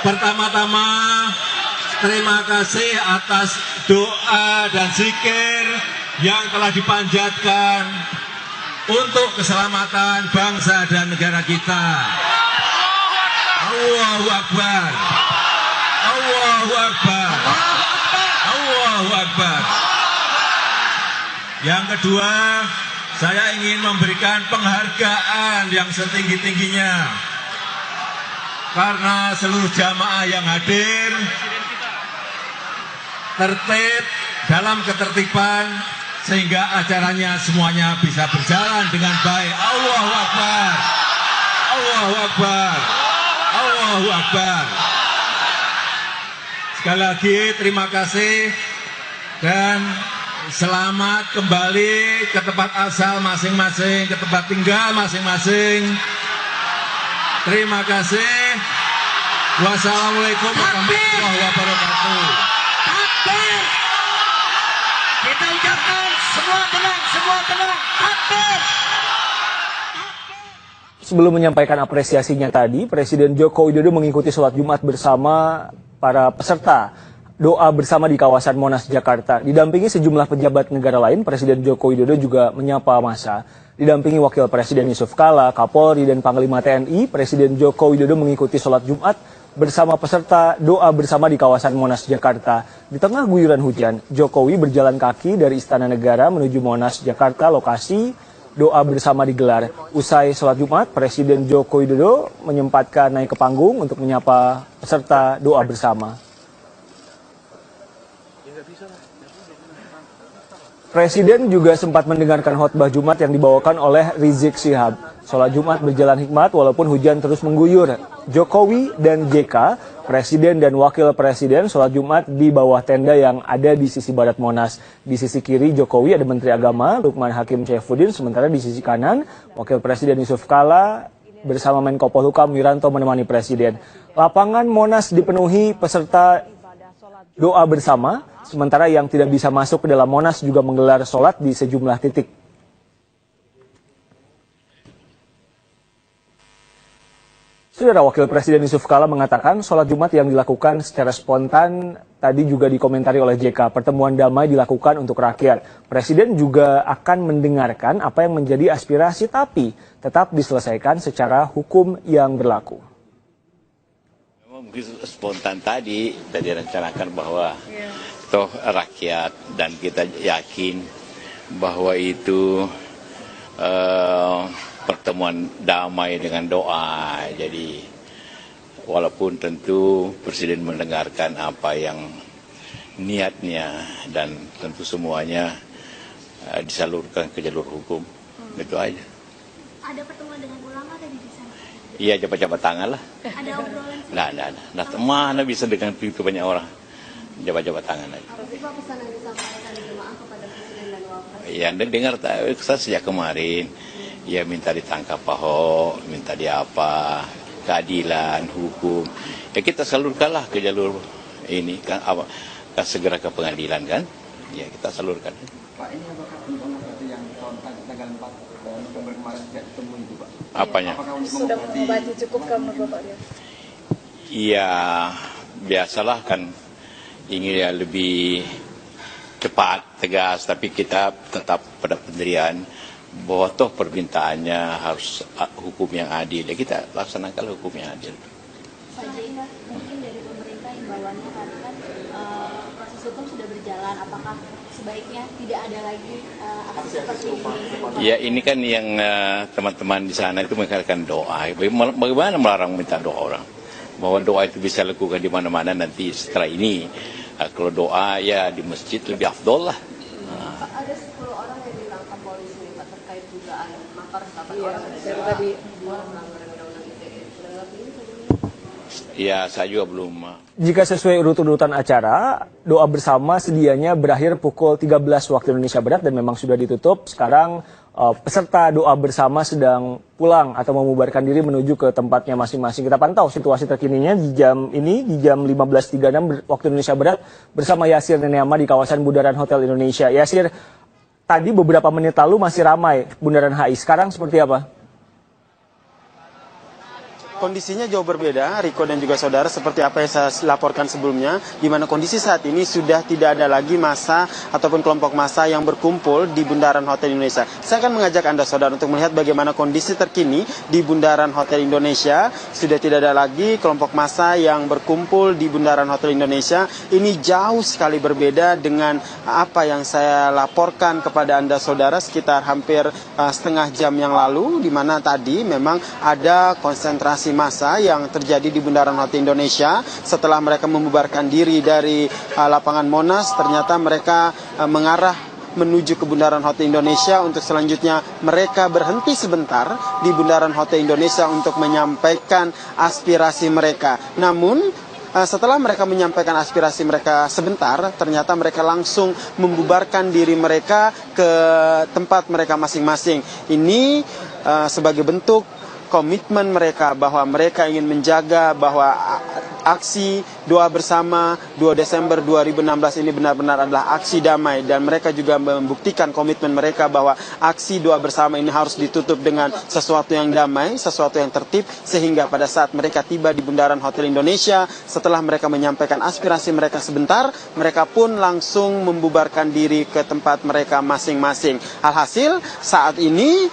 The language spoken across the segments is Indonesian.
Pertama-tama terima kasih atas doa dan zikir yang telah dipanjatkan untuk keselamatan bangsa dan negara kita. Allahu Akbar. Allahu Akbar. Allahu Akbar. Yang kedua, saya ingin memberikan penghargaan yang setinggi-tingginya karena seluruh jamaah yang hadir tertib dalam ketertiban sehingga acaranya semuanya bisa berjalan dengan baik. Allahu Akbar. Allahu Akbar. Allahu Akbar. Sekali lagi terima kasih dan selamat kembali ke tempat asal masing-masing, ke tempat tinggal masing-masing. Terima kasih. Wassalamualaikum warahmatullahi wabarakatuh. Takbir. Kita ucapkan semua tenang, semua tenang. Takbir. Sebelum menyampaikan apresiasinya tadi, Presiden Joko Widodo mengikuti sholat Jumat bersama para peserta doa bersama di kawasan Monas, Jakarta. Didampingi sejumlah pejabat negara lain, Presiden Joko Widodo juga menyapa massa. Didampingi Wakil Presiden Yusuf Kala, Kapolri, dan Panglima TNI, Presiden Joko Widodo mengikuti sholat Jumat bersama peserta doa bersama di kawasan Monas, Jakarta. Di tengah guyuran hujan, Jokowi berjalan kaki dari Istana Negara menuju Monas, Jakarta, lokasi doa bersama digelar. Usai sholat Jumat, Presiden Joko Widodo menyempatkan naik ke panggung untuk menyapa peserta doa bersama. Presiden juga sempat mendengarkan khotbah Jumat yang dibawakan oleh Rizik Syihab. Sholat Jumat berjalan hikmat walaupun hujan terus mengguyur. Jokowi dan JK, Presiden dan Wakil Presiden, sholat Jumat di bawah tenda yang ada di sisi barat Monas. Di sisi kiri Jokowi ada Menteri Agama Lukman Hakim Saifuddin, sementara di sisi kanan Wakil Presiden Yusuf Kala bersama Menko Polhukam Wiranto menemani Presiden. Lapangan Monas dipenuhi peserta doa bersama, sementara yang tidak bisa masuk ke dalam Monas juga menggelar sholat di sejumlah titik. Saudara, Wakil Presiden Yusuf Kala mengatakan sholat Jumat yang dilakukan secara spontan tadi juga dikomentari oleh JK. Pertemuan damai dilakukan untuk rakyat. Presiden juga akan mendengarkan apa yang menjadi aspirasi tapi tetap diselesaikan secara hukum yang berlaku. Mungkin spontan tadi rencanakan bahwa toh rakyat dan kita yakin bahwa itu pertemuan damai dengan doa. Jadi walaupun tentu Presiden mendengarkan apa yang niatnya dan tentu semuanya disalurkan ke jalur hukum. Itu aja. Ada pertemuan dengan ulama tadi di sana? Iya, jabat-jabat tangan lah. Ada obrolan? Nah, mana bisa dengan begitu banyak orang. Jabat-jabat tangan aja. Apa sih Pak pesan yang disampaikan jemaah kepada Presiden dan Wakil? Ya, dengar saya sejak kemarin. Ya, minta ditangkap Ahok, minta diapa, keadilan, hukum. Ya kita salurkanlah ke jalur ini kan, kan segera ke pengadilan kan? Ya kita salurkan. Pak, ini apakah berarti yang tanggal 4 November kemarin tidak ketemu itu, Pak? Apanya? Sudah mengobati cukup menurut Bapak dia? Iya, biasalah kan ingin ya lebih cepat, tegas, tapi kita tetap pada pendirian bahwa toh permintaannya harus hukum yang adil. Ya kita laksanakan hukum yang adil. Pak JK, mungkin dari pemerintah imbauannya karena kan proses hukum sudah berjalan, apakah sebaiknya tidak ada lagi aksi seperti ini? Ya ini kan yang teman-teman di sana itu mengatakan doa. Bagaimana melarang minta doa orang? Bahwa doa itu bisa lakukan di mana-mana nanti setelah ini. Kalau doa ya di masjid lebih afdol lah. Ada 10 orang yang ditangkap polisi Pak terkait dugaan makar 8 orang tadi melanggar undang-undang ITE. Ya saya juga belum. Jika sesuai urut-urutan acara, doa bersama sedianya berakhir pukul 13 waktu Indonesia Barat dan memang sudah ditutup. Sekarang peserta doa bersama sedang pulang atau memubarkan diri menuju ke tempatnya masing-masing. Kita pantau situasi terkininya di jam ini, di jam 15.36 waktu Indonesia Barat bersama Yasir Neneama di kawasan Bundaran Hotel Indonesia. Yasir, tadi beberapa menit lalu masih ramai Bundaran HI. Sekarang seperti apa? kondisinya jauh berbeda, Riko dan juga saudara, seperti apa yang saya laporkan sebelumnya, di mana kondisi saat ini sudah tidak ada lagi massa ataupun kelompok massa yang berkumpul di Bundaran Hotel Indonesia. Saya akan mengajak Anda saudara untuk melihat bagaimana kondisi terkini di Bundaran Hotel Indonesia. Sudah tidak ada lagi kelompok massa yang berkumpul di Bundaran Hotel Indonesia. Ini jauh sekali berbeda dengan apa yang saya laporkan kepada Anda saudara sekitar hampir setengah jam yang lalu, di mana tadi memang ada konsentrasi massa yang terjadi di Bundaran Hotel Indonesia. Setelah mereka membubarkan diri dari lapangan Monas, ternyata mereka mengarah menuju ke Bundaran Hotel Indonesia untuk selanjutnya mereka berhenti sebentar di Bundaran Hotel Indonesia untuk menyampaikan aspirasi mereka. Namun setelah mereka menyampaikan aspirasi mereka sebentar, ternyata mereka langsung membubarkan diri mereka ke tempat mereka masing-masing. Ini sebagai bentuk komitmen mereka bahwa mereka ingin menjaga bahwa aksi doa bersama 2 Desember 2016 ini benar-benar adalah aksi damai, dan mereka juga membuktikan komitmen mereka bahwa aksi doa bersama ini harus ditutup dengan sesuatu yang damai, sesuatu yang tertib, sehingga pada saat mereka tiba di Bundaran Hotel Indonesia, setelah mereka menyampaikan aspirasi mereka sebentar, mereka pun langsung membubarkan diri ke tempat mereka masing-masing. Alhasil saat ini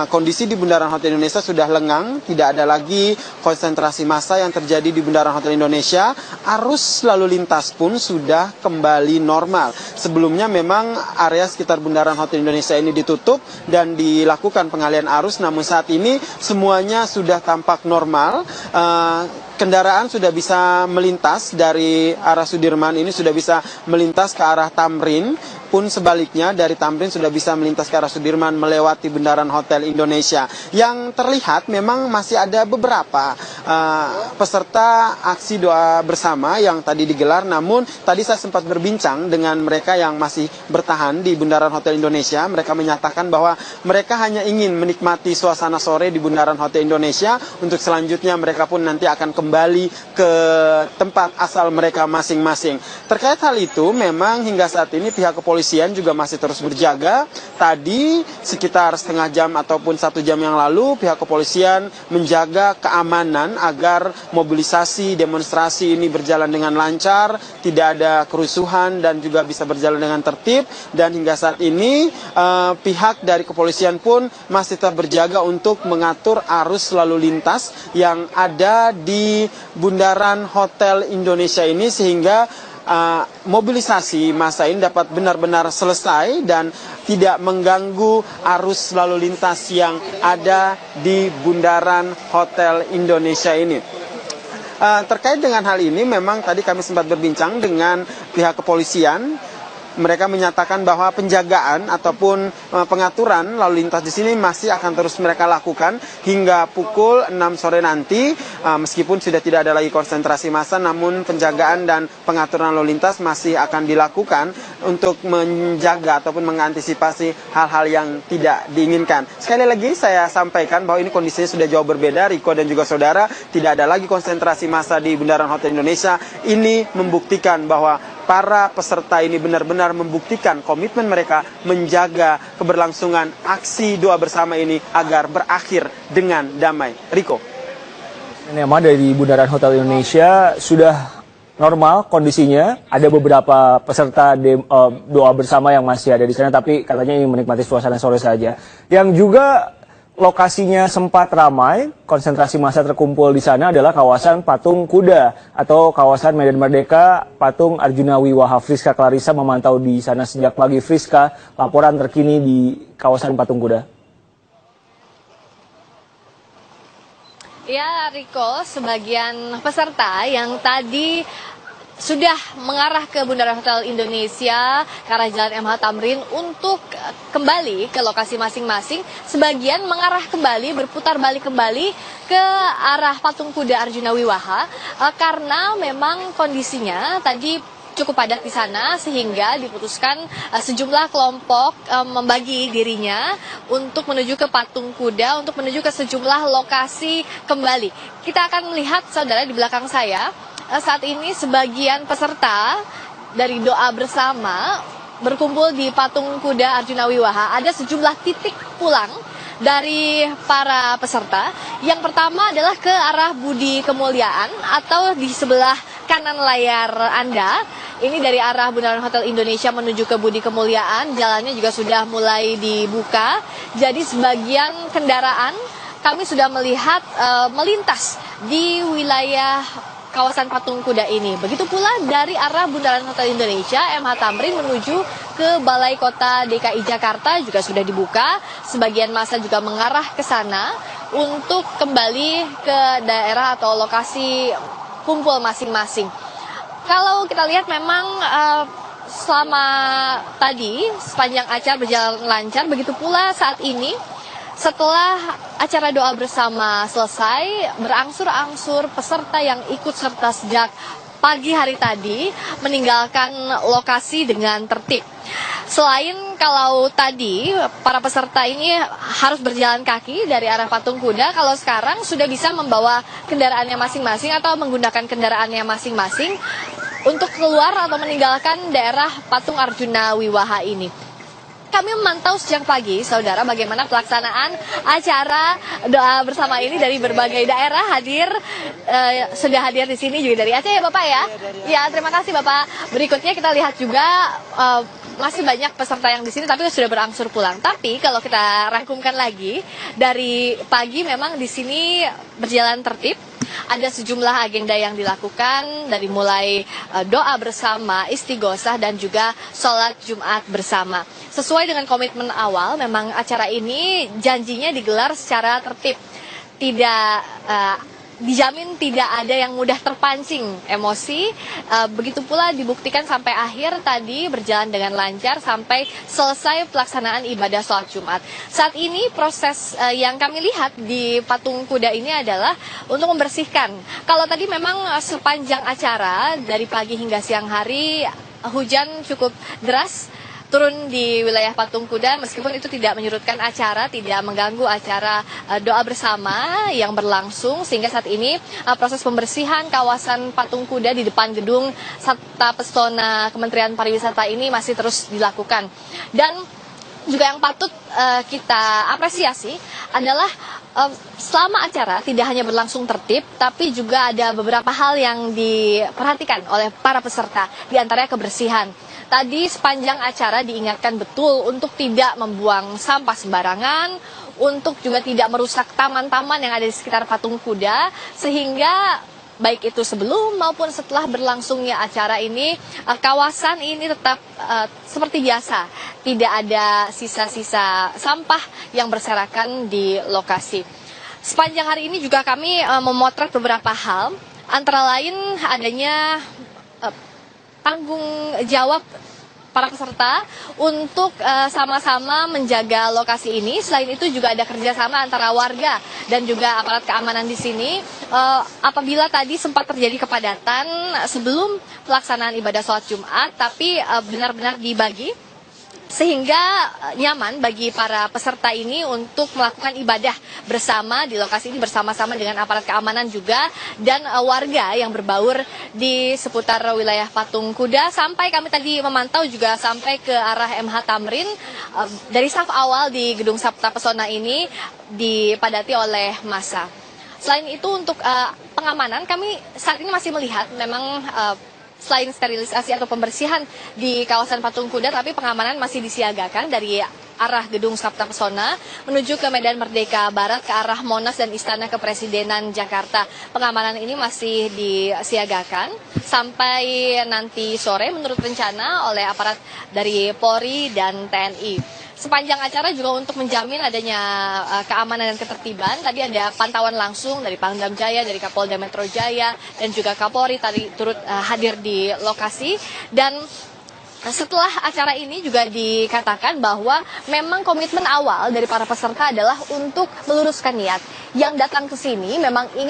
kondisi di Bundaran Hotel Indonesia sudah lengang, tidak ada lagi konsentrasi massa yang terjadi di Bundaran Hotel Indonesia. Arus lalu lintas pun sudah kembali normal. Sebelumnya memang area sekitar Bundaran Hotel Indonesia ini ditutup dan dilakukan pengalihan arus, namun saat ini semuanya sudah tampak normal. Kendaraan sudah bisa melintas dari arah Sudirman, ini sudah bisa melintas ke arah Tamrin, pun sebaliknya dari Tamrin sudah bisa melintas ke arah Sudirman melewati Bundaran Hotel Indonesia. Yang terlihat memang masih ada beberapa peserta aksi doa bersama yang tadi digelar, namun tadi saya sempat berbincang dengan mereka yang masih bertahan di Bundaran Hotel Indonesia. Mereka menyatakan bahwa mereka hanya ingin menikmati suasana sore di Bundaran Hotel Indonesia, untuk selanjutnya mereka pun nanti akan kembali ke tempat asal mereka masing-masing. Terkait hal itu, memang hingga saat ini pihak kepolisian juga masih terus berjaga. Tadi sekitar setengah jam ataupun 1 jam yang lalu, pihak kepolisian menjaga keamanan agar mobilisasi demonstrasi ini berjalan dengan lancar, tidak ada kerusuhan dan juga bisa berjalan dengan tertib. Dan hingga saat ini pihak dari kepolisian pun masih tetap berjaga untuk mengatur arus lalu lintas yang ada di Bundaran Hotel Indonesia ini, sehingga mobilisasi massa ini dapat benar-benar selesai dan tidak mengganggu arus lalu lintas yang ada di Bundaran Hotel Indonesia ini. Terkait dengan hal ini, memang tadi kami sempat berbincang dengan pihak kepolisian. Mereka menyatakan bahwa penjagaan ataupun pengaturan lalu lintas di sini masih akan terus mereka lakukan hingga pukul 6 sore nanti. Meskipun sudah tidak ada lagi konsentrasi massa, namun penjagaan dan pengaturan lalu lintas masih akan dilakukan untuk menjaga ataupun mengantisipasi hal-hal yang tidak diinginkan. Sekali lagi saya sampaikan bahwa ini kondisinya sudah jauh berbeda, Riko dan juga saudara. Tidak ada lagi konsentrasi massa di Bundaran Hotel Indonesia. Ini membuktikan bahwa para peserta ini benar-benar membuktikan komitmen mereka menjaga keberlangsungan aksi doa bersama ini agar berakhir dengan damai. Riko. Nema dari Bundaran Hotel Indonesia sudah normal kondisinya. Ada beberapa peserta doa bersama yang masih ada di sana, tapi katanya ingin menikmati suasana sore saja. Yang juga lokasinya sempat ramai, konsentrasi massa terkumpul di sana adalah kawasan Patung Kuda atau kawasan Medan Merdeka. Patung Arjuna Wiwaha. Friska Clarissa memantau di sana sejak pagi. Friska, laporan terkini di kawasan Patung Kuda. Ya, Riko, sebagian peserta yang tadi sudah mengarah ke Bundaran Hotel Indonesia ke arah Jalan MH Tamrin untuk kembali ke lokasi masing-masing. Sebagian mengarah kembali, berputar balik kembali ke arah Patung Kuda Arjuna Wiwaha karena memang kondisinya tadi cukup padat di sana, sehingga diputuskan sejumlah kelompok membagi dirinya untuk menuju ke Patung Kuda, untuk menuju ke sejumlah lokasi kembali. Kita akan melihat, saudara, di belakang saya saat ini sebagian peserta dari doa bersama berkumpul di Patung Kuda Arjuna Wiwaha. Ada sejumlah titik pulang dari para peserta. Yang pertama adalah ke arah Budi Kemuliaan atau di sebelah kanan layar Anda. Ini dari arah Bundaran Hotel Indonesia menuju ke Budi Kemuliaan, jalannya juga sudah mulai dibuka. Jadi sebagian kendaraan kami sudah melihat melintas di wilayah kawasan Patung Kuda ini. Begitu pula dari arah Bundaran Hotel Indonesia, MH Tamrin menuju ke Balai Kota DKI Jakarta juga sudah dibuka. Sebagian massa juga mengarah ke sana untuk kembali ke daerah atau lokasi kumpul masing-masing. Kalau kita lihat memang selama tadi sepanjang acara berjalan lancar, begitu pula saat ini. Setelah acara doa bersama selesai, berangsur-angsur peserta yang ikut serta sejak pagi hari tadi meninggalkan lokasi dengan tertib. Selain kalau tadi para peserta ini harus berjalan kaki dari arah Patung Kuda, kalau sekarang sudah bisa membawa kendaraannya masing-masing atau menggunakan kendaraannya masing-masing untuk keluar atau meninggalkan daerah Patung Arjuna Wiwaha ini. Kami memantau sejak pagi, saudara, bagaimana pelaksanaan acara doa bersama ini dari berbagai daerah sudah hadir di sini juga dari Aceh ya Bapak ya? Ya, terima kasih Bapak. Berikutnya kita lihat juga masih banyak peserta yang di sini tapi sudah berangsur pulang. Tapi kalau kita rangkumkan lagi, dari pagi memang di sini berjalan tertib. Ada sejumlah agenda yang dilakukan dari mulai doa bersama, istighosah dan juga sholat Jumat bersama. Sesuai dengan komitmen awal, memang acara ini janjinya digelar secara tertib. Dijamin tidak ada yang mudah terpancing emosi, begitu pula dibuktikan sampai akhir tadi berjalan dengan lancar sampai selesai pelaksanaan ibadah sholat Jumat. Saat ini proses yang kami lihat di Patung Kuda ini adalah untuk membersihkan. Kalau tadi memang sepanjang acara dari pagi hingga siang hari hujan cukup deras turun di wilayah Patung Kuda, meskipun itu tidak menyurutkan acara, tidak mengganggu acara doa bersama yang berlangsung, sehingga saat ini proses pembersihan kawasan Patung Kuda di depan gedung Sabta Pesona Kementerian Pariwisata ini masih terus dilakukan. Dan juga yang patut kita apresiasi adalah selama acara tidak hanya berlangsung tertib, tapi juga ada beberapa hal yang diperhatikan oleh para peserta, di antaranya kebersihan. Tadi sepanjang acara diingatkan betul untuk tidak membuang sampah sembarangan, untuk juga tidak merusak taman-taman yang ada di sekitar Patung Kuda, sehingga baik itu sebelum maupun setelah berlangsungnya acara ini, kawasan ini tetap seperti biasa, tidak ada sisa-sisa sampah yang berserakan di lokasi. Sepanjang hari ini juga kami memotret beberapa hal, antara lain adanya tanggung jawab para peserta untuk sama-sama menjaga lokasi ini. Selain itu juga ada kerjasama antara warga dan juga aparat keamanan di sini. Apabila tadi sempat terjadi kepadatan sebelum pelaksanaan ibadah sholat Jumat, tapi benar-benar dibagi sehingga nyaman bagi para peserta ini untuk melakukan ibadah bersama di lokasi ini bersama-sama dengan aparat keamanan juga dan warga yang berbaur di seputar wilayah Patung Kuda. Sampai kami tadi memantau juga sampai ke arah MH Tamrin, dari saf awal di gedung Sabta Pesona ini dipadati oleh massa. Selain itu untuk pengamanan, kami saat ini masih melihat memang selain sterilisasi atau pembersihan di kawasan Patung Kuda, tapi pengamanan masih disiagakan dari arah gedung Sabta Pesona menuju ke Medan Merdeka Barat, ke arah Monas dan Istana Kepresidenan Jakarta. Pengamanan ini masih disiagakan sampai nanti sore menurut rencana oleh aparat dari Polri dan TNI. Sepanjang acara juga untuk menjamin adanya keamanan dan ketertiban, tadi ada pantauan langsung dari Pangdam Jaya, dari Kapolda Metro Jaya, dan juga Kapolri tadi turut hadir di lokasi. Dan setelah acara ini juga dikatakan bahwa memang komitmen awal dari para peserta adalah untuk meluruskan niat. Yang datang ke sini memang ingin